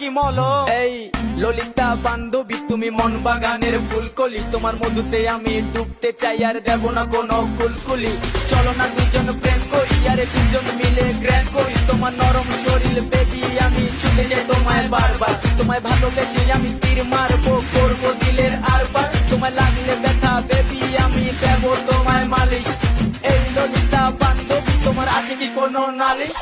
নাকি মলম? এই ললিতা বান্ধবী তুমি মন বাগানের ফুলকলি, তোমার মধুতে আমি ডুবতে চাই আর দেব না কোনো কুলকুলি। চলো না দুজন প্রেম করি, আরে দুজন মিলে গ্র্যান্ড করি, তোমার নরম শরীর বেবি আমি ছুটে যাই তোমায় বারবার। তোমায় ভালোবেসে আমি তীর মারবো, করবো দিলের আরবার। তোমায় লাগলে ব্যথা বেবি আমি দেব তোমায় মালিশ। এই ললিতা বান্ধবী তোমার আছে কি কোনো নালিশ?